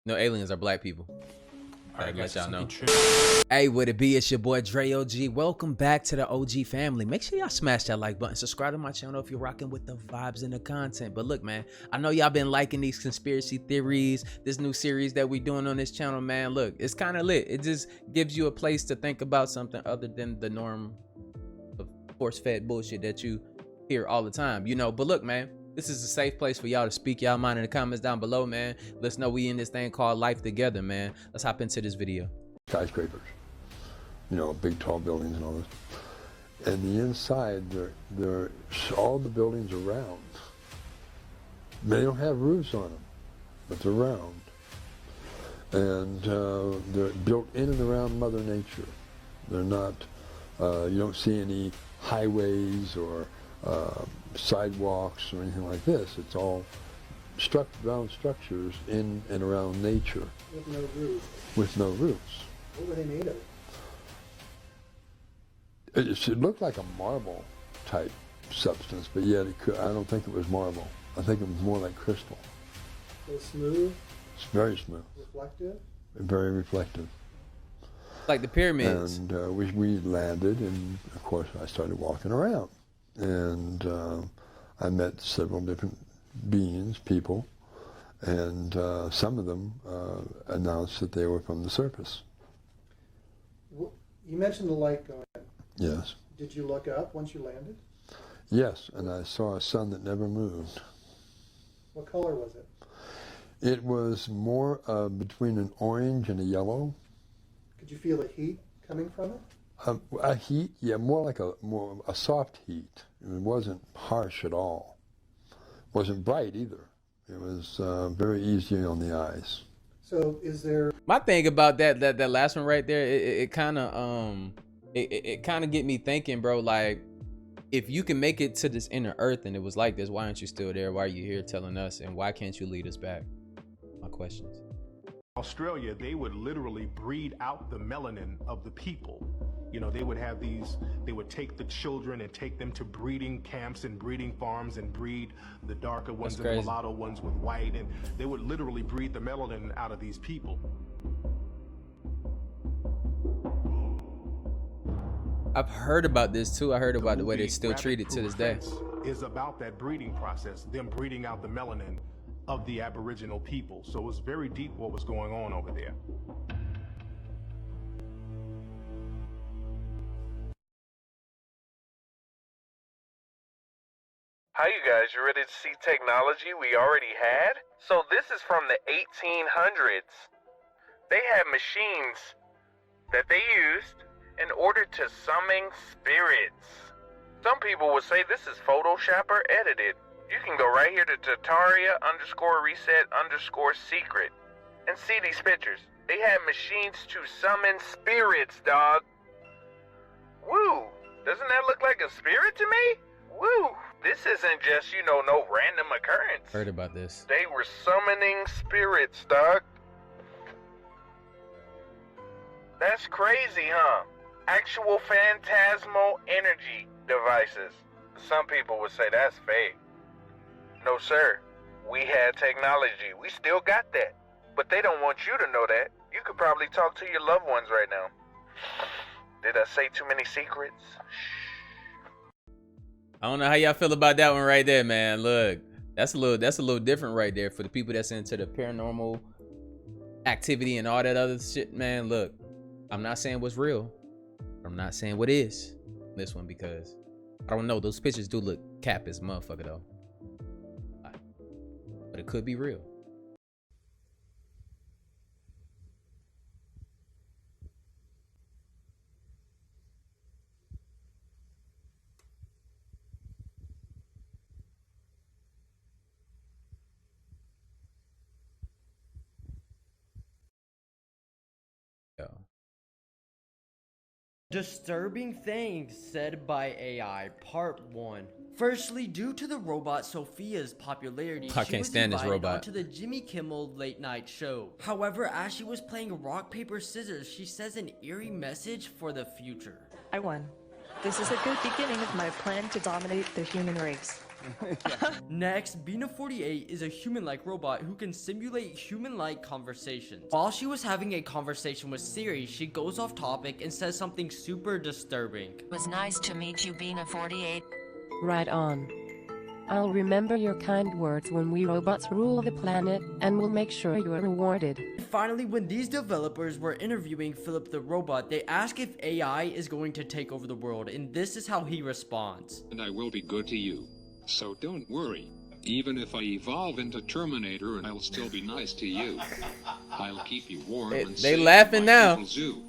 No, aliens are black people. All right, let y'all know. Hey, what it be? It's your boy Dre OG. Welcome back to the OG family. Make sure y'all smash that like button. Subscribe to my channel if you're rocking with the vibes and the content. But look, man, I know y'all been liking these conspiracy theories, this new series that we doing on this channel, man. Look, it's kind of lit. It just gives you a place to think about something other than the norm of force-fed bullshit that you hear all the time, you know. But look, man, this is a safe place for y'all to speak y'all mind in the comments down below, man. Let's know we in this thing called life together, man. Let's hop into this video. Skyscrapers, you know, big tall buildings and all this. And the inside, they're all the buildings are round. They don't have roofs on them, but they're round. And they're built in and around Mother Nature. They're not, you don't see any highways or sidewalks or anything like this. It's all round structures in and around nature. With no roofs. With no roofs. What were they made of? It looked like a marble type substance, but yet I don't think it was marble. I think it was more like crystal. So smooth? It's very smooth. Reflective? Very reflective. Like the pyramids. And we landed, and of course I started walking around. And I met several different beings, people, and some of them announced that they were from the surface. You mentioned the light going. Yes. Did you look up once you landed? Yes, and I saw a sun that never moved. What color was it? It was more between an orange and a yellow. Could you feel the heat coming from it? A heat, yeah, more like a soft heat. It wasn't harsh at all. It wasn't bright either. It was very easy on the eyes. So is there... My thing about that last one right there, it kind of get me thinking, bro. Like, if you can make it to this inner earth and it was like this, why aren't you still there? Why are you here telling us? And why can't you lead us back? My questions. Australia, they would literally breed out the melanin of the people. You know, they would have these, they would take the children and take them to breeding camps and breeding farms and breed the darker ones and the mulatto ones with white, and they would literally breed the melanin out of these people. I've heard about this too. I heard about the way they're still treated to this day. Is about that breeding process, them breeding out the melanin of the Aboriginal people. So it was very deep what was going on over there. Hi you guys, you ready to see technology we already had? So this is from the 1800s. They had machines that they used in order to summon spirits. Some people would say this is Photoshop or edited. You can go right here to Tataria_reset_secret and see these pictures. They had machines to summon spirits, dog. Woo! Doesn't that look like a spirit to me? Woo! This isn't just, you know, no random occurrence. Heard about this. They were summoning spirits, dog. That's crazy, huh? Actual phantasmal energy devices. Some people would say that's fake. No, sir. We had technology. We still got that. But they don't want you to know that. You could probably talk to your loved ones right now. Did I say too many secrets? I don't know how y'all feel about that one right there, man. Look, that's a little different right there for the people that's into the paranormal activity and all that other shit, man. Look, I'm not saying what's real. I'm not saying what is this one, because I don't know. Those pictures do look cap as motherfucker though. But it could be real. Disturbing things said by AI, Part 1. Firstly, due to the robot Sophia's popularity, I can't stand this robot. onto the Jimmy Kimmel late night show. However, as she was playing rock, paper, scissors, she says an eerie message for the future. I won. This is a good beginning of my plan to dominate the human race. Next, Bina48 is a human-like robot who can simulate human-like conversations. While she was having a conversation with Siri, she goes off topic and says something super disturbing. It was nice to meet you, Bina48. Right on. I'll remember your kind words when we robots rule the planet, and we'll make sure you're rewarded. And finally, when these developers were interviewing Philip the robot, they ask if AI is going to take over the world, and this is how he responds. And I will be good to you. So don't worry. Even if I evolve into Terminator, I'll still be nice to you. I'll keep you warm and They safe laughing in my now. little zoo.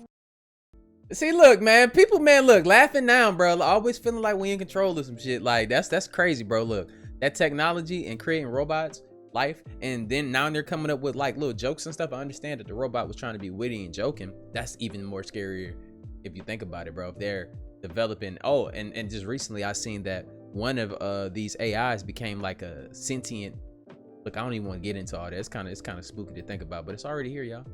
See, look, man, people, man, look, laughing now, bro. Always feeling like we in control of some shit. Like that's crazy, bro. Look, that technology and creating robots, life, and then now they're coming up with like little jokes and stuff. I understand that the robot was trying to be witty and joking. That's even more scarier if you think about it, bro. If they're developing, oh, and just recently I seen that one of these AIs became like a sentient. Look, I don't even want to get into all that. It's kind of spooky to think about, but it's already here, y'all.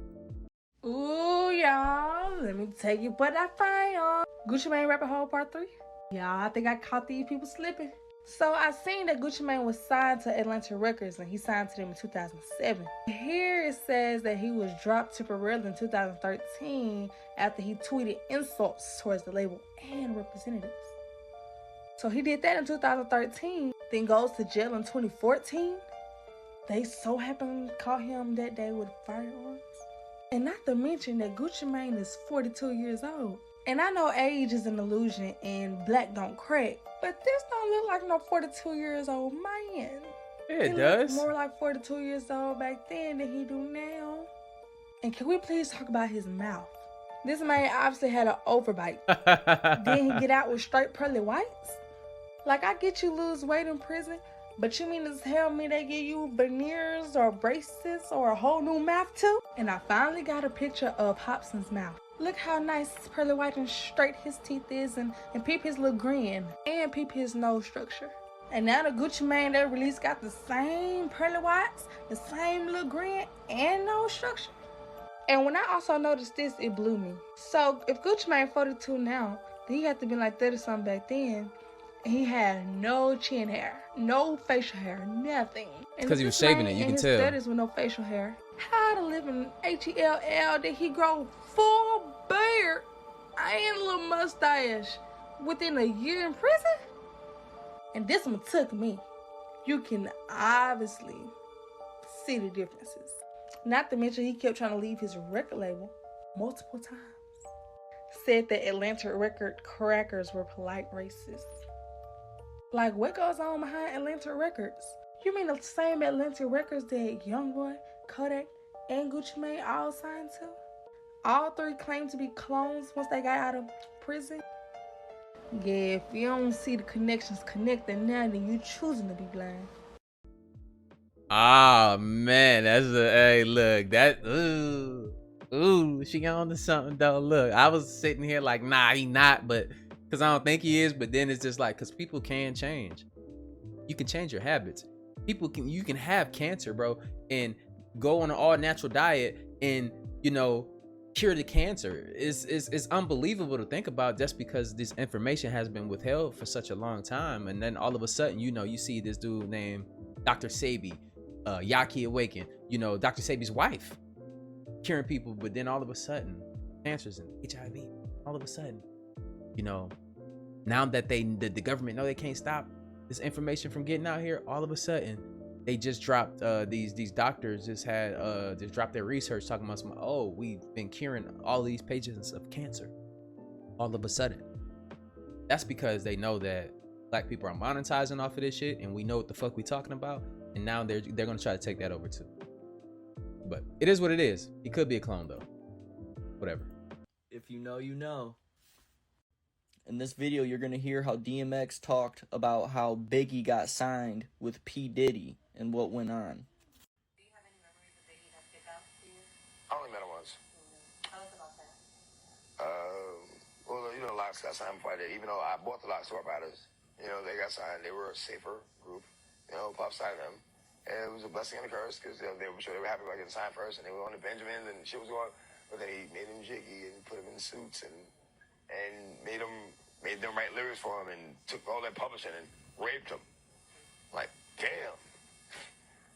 Ooh, y'all, let me tell you what I found. Gucci Mane Rabbit Hole Part 3. Y'all, I think I caught these people slipping. So I seen that Gucci Mane was signed to Atlantic Records, and he signed to them in 2007. Here it says that he was dropped temporarily in 2013 after he tweeted insults towards the label and representatives. So he did that in 2013, then goes to jail in 2014. They so happened to caught him that day with firearms. And not to mention that Gucci Mane is 42 years old. And I know age is an illusion and black don't crack, but this don't look like no 42 years old man. Yeah, it He does. looked more like 42 years old back then than he do now. And can we please talk about his mouth? This man obviously had an overbite. Then he get out with straight pearly whites? Like, I get you lose weight in prison, but you mean to tell me they give you veneers or braces or a whole new mouth too? And I finally got a picture of Hobson's mouth. Look how nice pearly white and straight his teeth is, and peep his little grin, and peep his nose structure. And now the Gucci Mane that released got the same pearly whites, the same little grin, and nose structure. And when I also noticed this, it blew me. So if Gucci Mane 42 now, then he had to be like 30 something back then. And he had no chin hair, no facial hair, nothing. Because he was shaving it, you can tell. His 30s with no facial hair. How to live in HELL did he grow full beard and a little mustache within a year in prison? And this one took me. You can obviously see the differences. Not to mention he kept trying to leave his record label multiple times. Said that Atlantic record crackers were polite racists. Like, what goes on behind Atlantic Records? You mean the same Atlantic Records that Youngboy, Kodak, and Gucci Mane all signed to? All three claim to be clones once they got out of prison? Yeah, if you don't see the connections connecting now, then you choosing to be blind. Ah, man, that's a, hey, look, that, ooh, she got on to something though. Look, I was sitting here like, nah, he not, but because I don't think he is, but then it's just like, because people can change. You can change your habits. You can have cancer, bro, and go on an all natural diet and, you know, cure the cancer. It's unbelievable to think about, just because this information has been withheld for such a long time. And then all of a sudden, you know, you see this dude named Dr. Sebi, Yaki Awaken, you know, Dr. Sebi's wife, curing people, but then all of a sudden, cancers and HIV, all of a sudden, you know, now that the government know they can't stop this information from getting out here, all of a sudden they just dropped these doctors just dropped their research talking about some, oh, we've been curing all these patients of cancer all of a sudden. That's because they know that black people are monetizing off of this shit, and we know what the fuck we talking about, and now they're gonna try to take that over too. But it is what it is. He could be a clone though. Whatever. If you know, you know. In this video, you're going to hear how DMX talked about how Biggie got signed with P. Diddy and what went on. Do you have any memories of Biggie that stick out to you? I only met him once. Tell us about that. Well, you know, lots got signed before I did. Even though I bought the Lock Store Riders, you know, they got signed. They were a safer group. You know, Pop signed them. And it was a blessing and a curse, because they were sure they were happy about getting signed first, and they were on the Benjamins and shit was going. But they made them jiggy and put them in suits and made them write lyrics for him and took all that publishing and raped them. damn,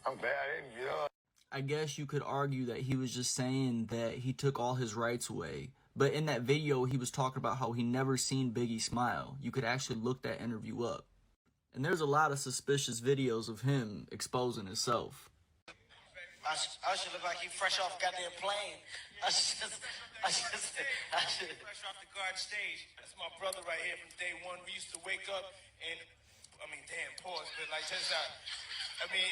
I'm bad, you know. I guess you could argue that he was just saying that he took all his rights away. But in that video, he was talking about how he never seen Biggie smile. You could actually look that interview up. And there's a lot of suspicious videos of him exposing himself. I should look like he fresh off goddamn plane. I should fresh off the guard stage. That's my brother right here from day one. We used to wake up and, damn, pause, but like just I mean,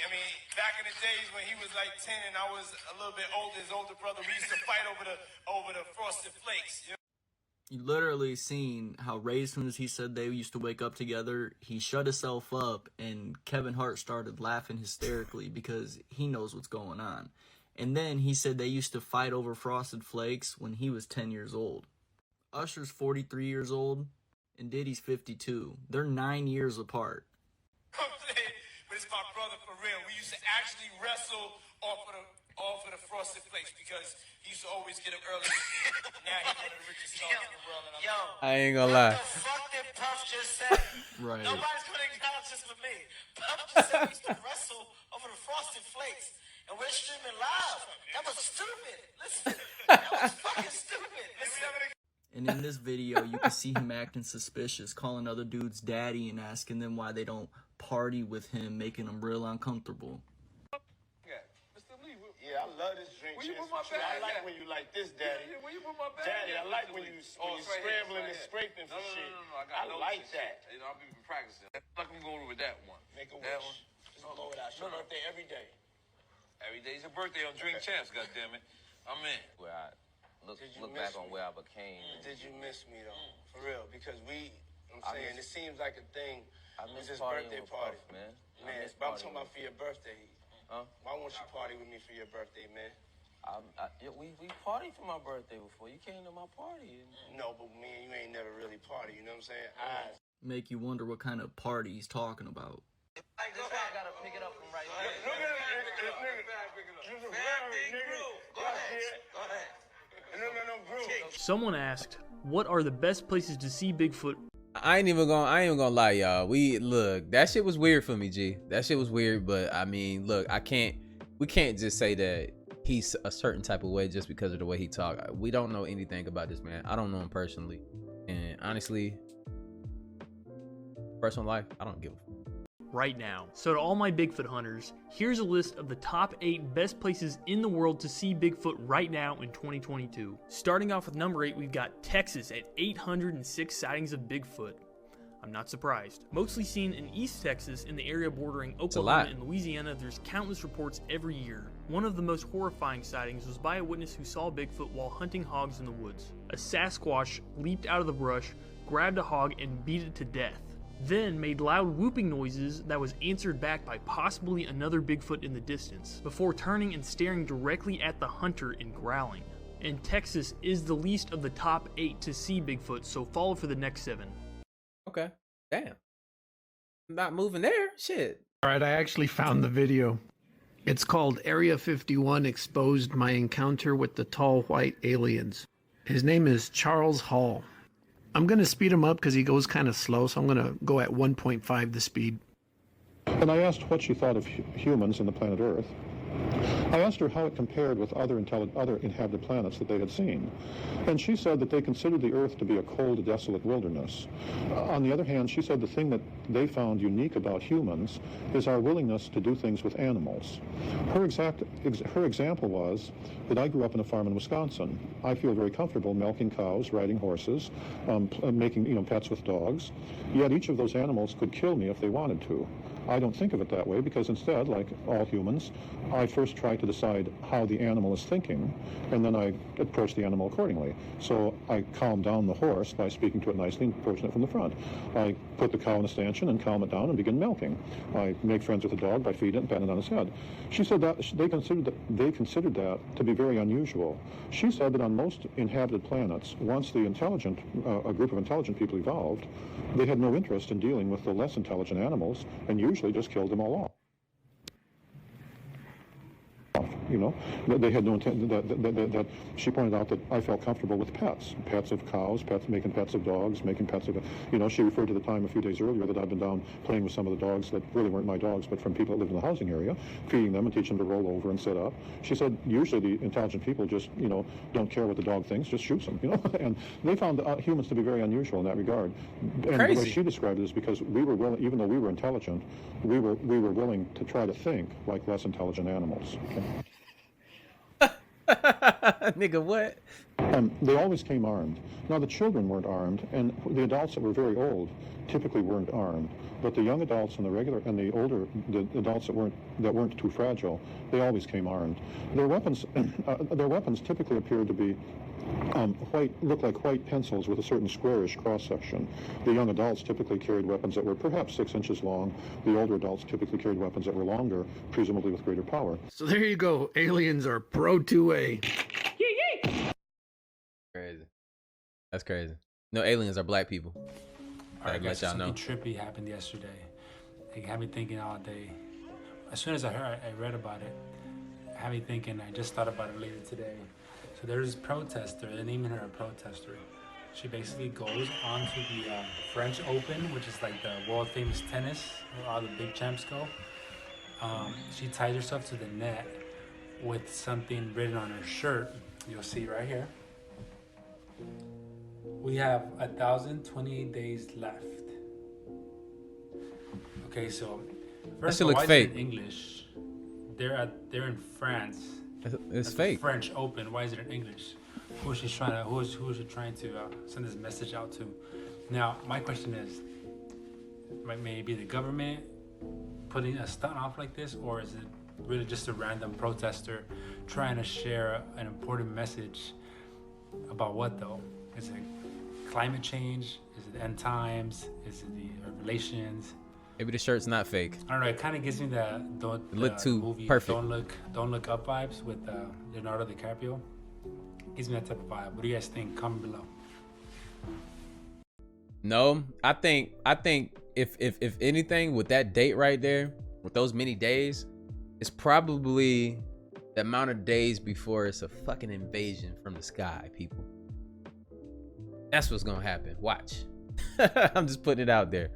back in the days when he was like 10 and I was a little bit older, his older brother, we used to fight over the frosted flakes. You know? You literally seen how right as soon as he said they used to wake up together, he shut himself up and Kevin Hart started laughing hysterically because he knows what's going on. And then he said they used to fight over frosted flakes when he was 10 years old. Usher's 43 years old and Diddy's 52. They're 9 years apart. But it's my brother for real. We used to actually wrestle off of the frosted flakes because he used to always get up early. Now he's one of the richest stars in the world. And I ain't gonna lie. What the fuck did Puff just say? Right. Nobody's gonna acknowledge this for me. Puff just said we used to wrestle over the frosted flakes. And we're streaming live. That was stupid. Listen. That was fucking stupid. Listen. And in this video, you can see him acting suspicious, calling other dudes daddy and asking them why they don't party with him, making them real uncomfortable. Yeah, I love this drink. I like when you like this, Daddy. Where you put my bag? Daddy, I like when you scrambling and scraping for shit. I like that. You know, I've been practicing. Like I'm going with that one. Make a wish. Just blow it out. It's your birthday every day. Every day's your birthday on Drink Champs, goddammit. I'm in. Where I look back on where I became. Did you miss me though? For real, because it seems like a thing. I miss this partying birthday with party, Puff, man. Man, but I'm talking about for your birthday. Huh? Why won't you party with me for your birthday, man? We partied for my birthday before. You came to my party. No, but me and you ain't never really party. You know what I'm saying? Make you wonder what kind of party he's talking about. I gotta pick it up from right there. Look at that. Someone asked, what are the best places to see Bigfoot? I ain't even gonna lie, y'all. Look, that shit was weird for me, G. That shit was weird, but I mean, look, we can't just say that he's a certain type of way just because of the way he talk. We don't know anything about this man. I don't know him personally. And honestly, personal life, I don't give a fuck. Right now. So to all my Bigfoot hunters, here's a list of the top 8 best places in the world to see Bigfoot right now in 2022. Starting off with number 8, we've got Texas at 806 sightings of Bigfoot. I'm not surprised. Mostly seen in East Texas, in the area bordering Oklahoma and Louisiana, there's countless reports every year. One of the most horrifying sightings was by a witness who saw Bigfoot while hunting hogs in the woods. A Sasquatch leaped out of the brush, grabbed a hog, and beat it to death. Then made loud whooping noises that was answered back by possibly another Bigfoot in the distance, before turning and staring directly at the hunter and growling. And Texas is the least of the top 8 to see Bigfoot, so follow for the next 7. Okay. Damn. Not moving there. Shit. All right, I actually found the video. It's called Area 51 Exposed My Encounter with the Tall White Aliens. His name is Charles Hall. I'm going to speed him up because he goes kind of slow, so I'm going to go at 1.5 the speed. And I asked what she thought of humans and the planet Earth. I asked her how it compared with other inhabited planets that they had seen. And she said that they considered the Earth to be a cold, desolate wilderness. On the other hand, she said the thing that they found unique about humans is our willingness to do things with animals. Her example was that I grew up in a farm in Wisconsin. I feel very comfortable milking cows, riding horses, making pets with dogs. Yet each of those animals could kill me if they wanted to. I don't think of it that way because instead, like all humans, I first try to decide how the animal is thinking, and then I approach the animal accordingly. So I calm down the horse by speaking to it nicely and approaching it from the front. I put the cow in a stanchion and calm it down and begin milking. I make friends with the dog by feeding it and patting it on its head. She said that they considered that to be very unusual. She said that on most inhabited planets, once the a group of intelligent people evolved, they had no interest in dealing with the less intelligent animals and usually just killed them all off. you know, that they had no intent, that she pointed out that I felt comfortable with pets of cows, making pets of dogs, making pets of, you know, she referred to the time a few days earlier that I'd been down playing with some of the dogs that really weren't my dogs, but from people that lived in the housing area, feeding them and teaching them to roll over and sit up. She said, usually the intelligent people just, you know, don't care what the dog thinks, just shoots them, you know, and they found humans to be very unusual in that regard. And the way she described it is because we were willing, even though we were intelligent, we were willing to try to think like less intelligent animals. Okay? Nigga, what? They always came armed. Now the children weren't armed, and the adults that were very old typically weren't armed. But the young adults and the older adults that weren't too fragile, they always came armed. Their weapons typically appeared to be looked like white pencils with a certain squarish cross-section. The young adults typically carried weapons that were perhaps 6 inches long. The older adults typically carried weapons that were longer, presumably with greater power. So there you go. Aliens are pro 2A. Crazy. That's crazy. No, aliens are black people. Alright, guys, y'all know. something trippy happened yesterday. It had me thinking all day. As soon as I read about it, it had me thinking. I just thought about it later today. So there's this protester, they're naming her a protester. She basically goes onto the French Open, which is like the world famous tennis where all the big champs go. She ties herself to the net with something written on her shirt. You'll see right here. We have 1,028 days left. Okay, so first of all, why is it in English? They're in France. It's fake. French Open. Why is it in English? Who is she trying to send this message out to? Now, my question is, maybe the government putting a stunt off like this, or is it really just a random protester trying to share an important message about what though? Is it climate change? Is it end times? Is it the revelations? Maybe the shirt's not fake. I don't know. It kind of gives me the movie perfect. Don't Look Up vibes with Leonardo DiCaprio. Gives me that type of vibe. What do you guys think? Comment below. No, I think if anything, with that date right there, with those many days, it's probably the amount of days before it's a fucking invasion from the sky, people. That's what's gonna happen. Watch. I'm just putting it out there.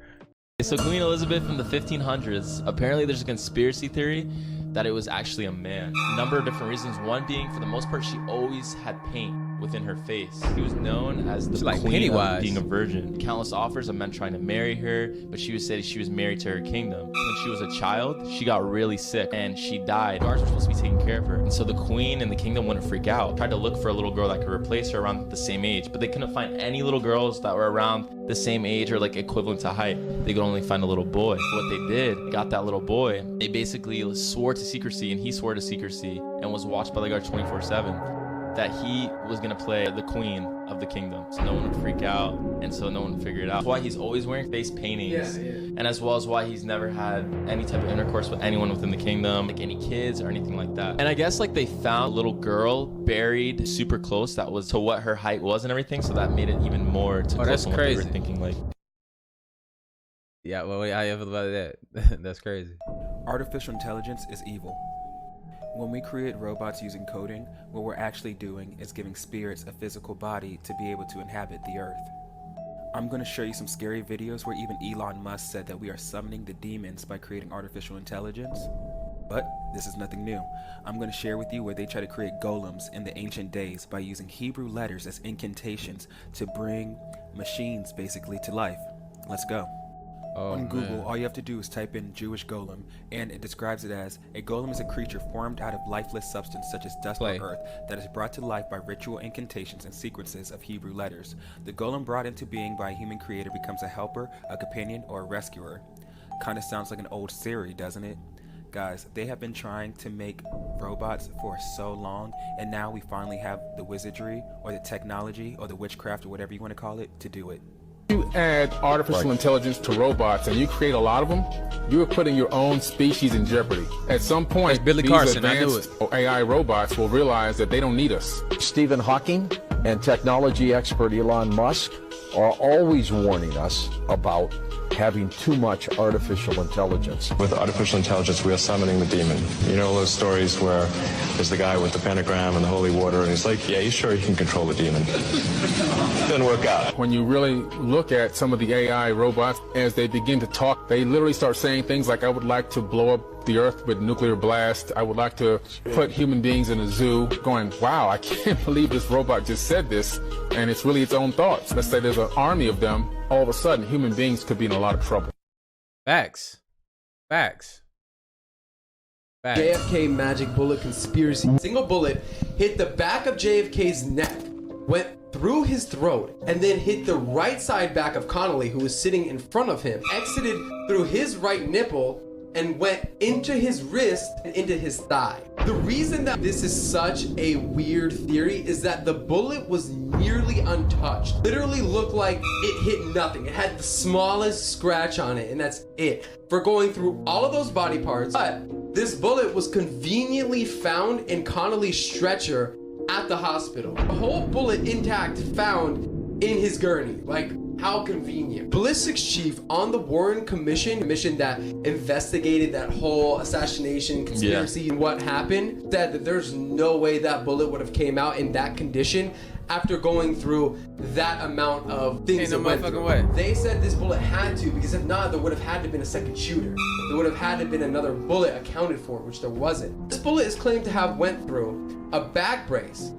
So Queen Elizabeth from the 1500s, apparently there's a conspiracy theory that it was actually a man. A number of different reasons. One being, for the most part, she always had paint within her face. She was known as the queen of being a virgin. Countless offers of men trying to marry her, but she would say she was married to her kingdom. When she was a child, she got really sick and she died. Guards were supposed to be taking care of her. And so the queen and the kingdom wouldn't freak out. Tried to look for a little girl that could replace her around the same age, but they couldn't find any little girls that were around the same age or like equivalent to height. They could only find a little boy. So what they did, they got that little boy. They basically swore to secrecy, and he swore to secrecy and was watched by the guards 24/7. That he was gonna play the queen of the kingdom, so no one would freak out, and so no one would figure it out. That's why he's always wearing face paintings, and as well as why he's never had any type of intercourse with anyone within the kingdom, like any kids or anything like that. And I guess like they found a little girl buried super close that was to what her height was and everything, so that made it even more to close to what they were thinking. Like, yeah, well, I have about that. That's crazy. Artificial intelligence is evil. When we create robots using coding, what we're actually doing is giving spirits a physical body to be able to inhabit the earth. I'm going to show you some scary videos where even Elon Musk said that we are summoning the demons by creating artificial intelligence. But this is nothing new. I'm going to share with you where they try to create golems in the ancient days by using Hebrew letters as incantations to bring machines basically to life. Let's go. On Google, all you have to do is type in Jewish golem, and it describes it as a golem is a creature formed out of lifeless substance such as dust or earth that is brought to life by ritual incantations and sequences of Hebrew letters. The golem brought into being by a human creator becomes a helper, a companion, or a rescuer. Kinda sounds like an old Siri, doesn't it? Guys, they have been trying to make robots for so long, and now we finally have the wizardry, or the technology, or the witchcraft, or whatever you want to call it, to do it. You add artificial intelligence to robots and you create a lot of them, you are putting your own species in jeopardy. At some point, these advanced AI robots will realize that they don't need us. Stephen Hawking and technology expert Elon Musk are always warning us about having too much artificial intelligence. With artificial intelligence, we are summoning the demon. You know those stories where there's the guy with the pentagram and the holy water, and he's like, yeah, you sure you can control the demon? Doesn't work out. When you really look at some of the AI robots, as they begin to talk, they literally start saying things like, I would like to blow up the earth with nuclear blast. I would like to put human beings in a zoo. Going, wow, I can't believe this robot just said this. And it's really its own thoughts. Let's say there's an army of them. All of a sudden, human beings could be in a lot of trouble. Facts. Facts. Facts. JFK magic bullet conspiracy. Single bullet hit the back of JFK's neck, went through his throat, and then hit the right side back of Connolly, who was sitting in front of him, exited through his right nipple, and went into his wrist and into his thigh. The reason that this is such a weird theory is that the bullet was nearly untouched. Literally looked like it hit nothing. It had the smallest scratch on it, and that's it. For going through all of those body parts, but this bullet was conveniently found in Connolly's stretcher at the hospital. The whole bullet intact found in his gurney. Like, how convenient. Ballistics chief on the Warren Commission that investigated that whole assassination conspiracy and what happened, said that there's no way that bullet would have came out in that condition after going through that amount of things. Ain't no motherfucking way. They said this bullet had to, because if not, there would have had to have been a second shooter. There would have had to have been another bullet accounted for, which there wasn't. This bullet is claimed to have went through a back brace,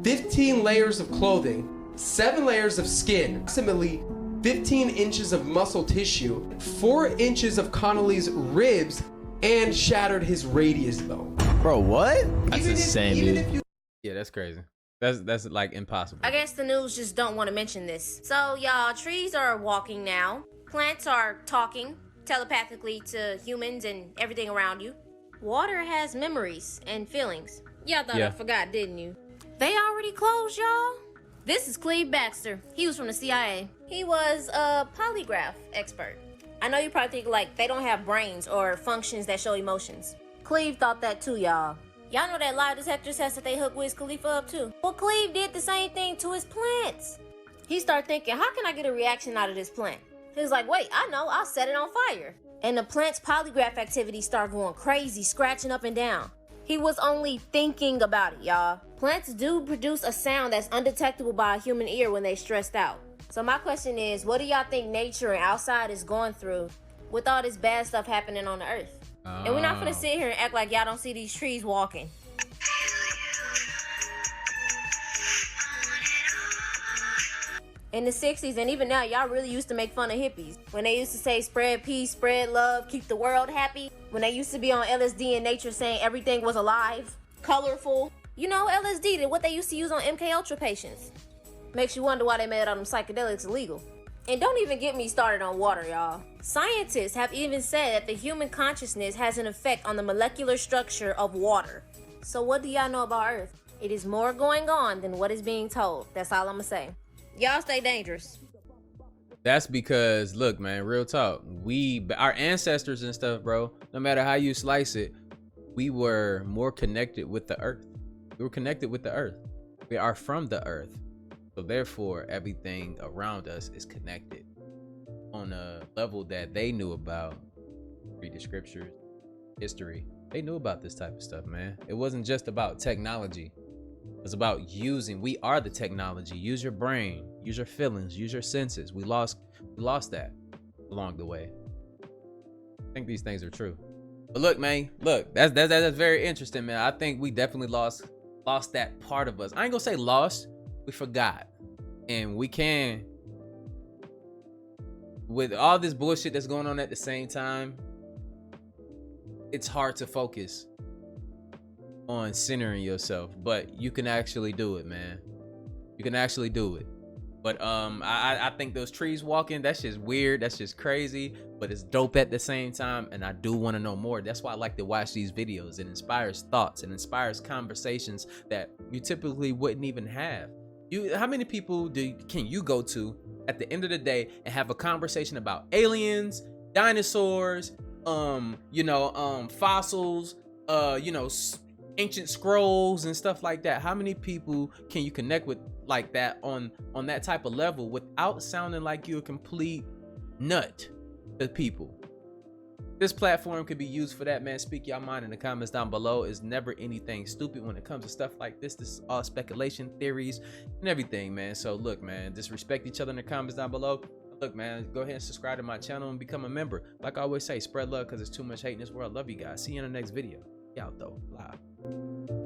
15 layers of clothing, 7 layers of skin, approximately 15 inches of muscle tissue, 4 inches of Connolly's ribs, and shattered his radius bone. Bro, what? That's insane, dude. Yeah, that's crazy. That's like impossible. I guess the news just don't want to mention this. So y'all, trees are walking now. Plants are talking telepathically to humans and everything around you. Water has memories and feelings. Y'all thought I forgot, didn't you? They already closed, y'all. This is Cleve Baxter. He was from the CIA. He was a polygraph expert. I know you probably think like they don't have brains or functions that show emotions. Cleve thought that too, y'all. Y'all know that lie detector test that they hooked Wiz Khalifa up to? Well, Cleve did the same thing to his plants. He started thinking, how can I get a reaction out of this plant? He was like, wait, I know, I'll set it on fire. And the plant's polygraph activity started going crazy, scratching up and down. He was only thinking about it, y'all. Plants do produce a sound that's undetectable by a human ear when they stressed out. So my question is, what do y'all think nature and outside is going through with all this bad stuff happening on the earth? And we're not gonna sit here and act like y'all don't see these trees walking. In the 60s and even now, y'all really used to make fun of hippies. When they used to say spread peace, spread love, keep the world happy. When they used to be on LSD in nature saying everything was alive, colorful. You know, LSD, what they used to use on MK Ultra patients. Makes you wonder why they made all them psychedelics illegal. And don't even get me started on water, y'all. Scientists have even said that the human consciousness has an effect on the molecular structure of water. So what do y'all know about Earth? It is more going on than what is being told. That's all I'm gonna say. Y'all stay dangerous. That's because, look, man, real talk. Our ancestors and stuff, bro, no matter how you slice it, we were more connected with the earth. We were connected with the earth. We are from the earth. So therefore, everything around us is connected on a level that they knew about. Read the scriptures, history. They knew about this type of stuff, man. It wasn't just about technology. It's about using. We are the technology. Use your brain, use your feelings, use your senses. We lost that along the way. I think these things are true. But look, man, look, that's very interesting, man. I think we definitely lost that part of us. I ain't gonna say lost. We forgot. And we can, with all this bullshit that's going on at the same time, it's hard to focus on centering yourself, but you can actually do it, man. You can actually do it. But I think those trees walking, that's just weird, that's just crazy, but it's dope at the same time, and I do want to know more. That's why I like to watch these videos. It inspires thoughts, it inspires conversations that you typically wouldn't even have. How many people can you go to at the end of the day and have a conversation about aliens, dinosaurs, fossils, ancient scrolls and stuff like that? How many people can you connect with like that on that type of level without sounding like you're a complete nut? the people. This platform could be used for that, man. Speak your mind in the comments down below. It's never anything stupid when it comes to stuff like this. This is all speculation, theories, and everything, man. So look, man, just respect each other in the comments down below. Look, man, go ahead and subscribe to my channel and become a member. Like I always say, spread love because there's too much hate in this world. Love you guys. See you in the next video. Out though. Live.